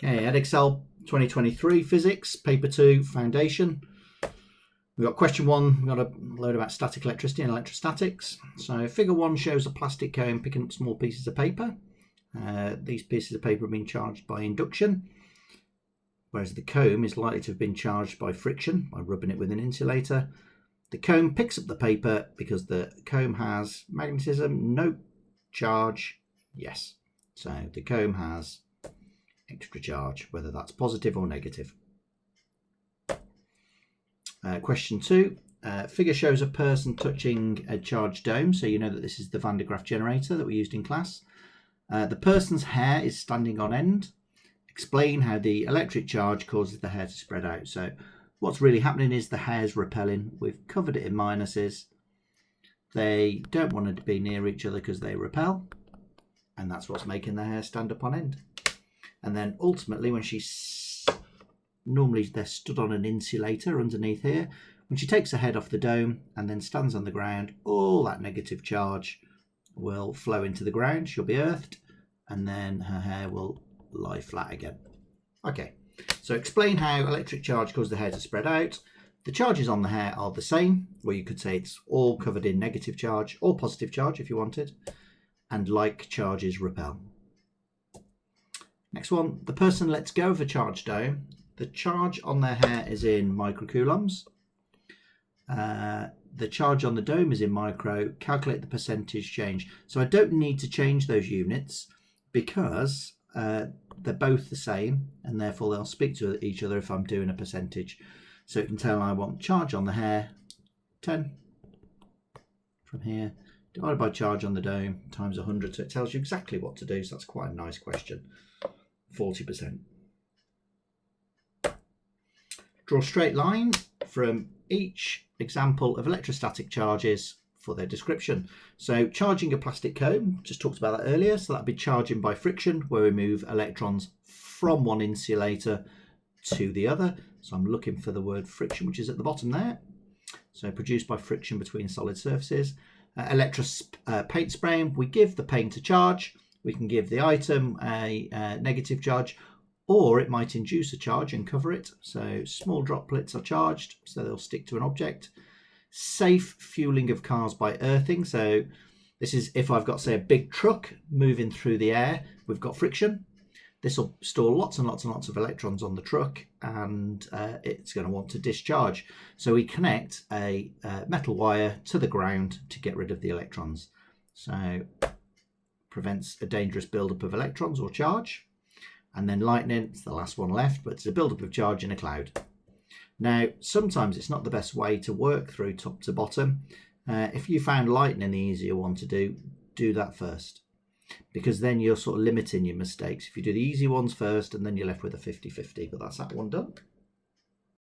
Okay, Edexcel 2023 Physics, Paper 2, Foundation. We've got question 1, we've got a load about static electricity and electrostatics. So figure 1 shows a plastic cone picking up small pieces of paper. These pieces of paper are being charged by induction, whereas the cone is likely to have been charged by friction, by rubbing it with an insulator. The cone picks up the paper because the cone has magnetism, no. Charge, yes. So the cone has extra charge, whether that's positive or negative. Question 2, figure shows a person touching a charged dome, so you know that this is the Van de Graaff generator that we used in class. The person's hair is standing on end. Explain how the electric charge causes the hair to spread out. So what's really happening is the hair's repelling. We've covered it in minuses. They don't want to be near each other because they repel, and that's what's making the hair stand up on end. And then ultimately, when normally they're stood on an insulator underneath here, when she takes her head off the dome and then stands on the ground, all that negative charge will flow into the ground. She'll be earthed, and then her hair will lie flat again. Okay, so explain how electric charge causes the hair to spread out. The charges on the hair are the same, where you could say it's all covered in negative charge or positive charge if you wanted, and like charges repel. Next one, the person lets go of a charged dome. The charge on their hair is in microcoulombs. The charge on the dome is in micro. Calculate the percentage change. So I don't need to change those units because they're both the same, and therefore they'll speak to each other if I'm doing a percentage. So you can tell I want charge on the hair, 10 from here, divided by charge on the dome times 100. So it tells you exactly what to do. So that's quite a nice question. 40%. Draw a straight line from each example of electrostatic charges for their description. So charging a plastic cone, just talked about that earlier. So that'd be charging by friction, where we move electrons from one insulator to the other. So I'm looking for the word friction, which is at the bottom there. So produced by friction between solid surfaces. Paint spraying, we give the paint a charge. We can give the item a negative charge, or it might induce a charge and cover it. So small droplets are charged, so they'll stick to an object. Safe fueling of cars by earthing. So this is if I've got, say, a big truck moving through the air, we've got friction. This will store lots and lots and lots of electrons on the truck, and it's going to want to discharge. So we connect a metal wire to the ground to get rid of the electrons. So prevents a dangerous buildup of electrons or charge. And then lightning, it's the last one left, but it's a buildup of charge in a cloud. Now, sometimes it's not the best way to work through top to bottom. If you found lightning the easier one to do that first, because then you're sort of limiting your mistakes. If you do the easy ones first, and then you're left with a 50-50, but that's that one done.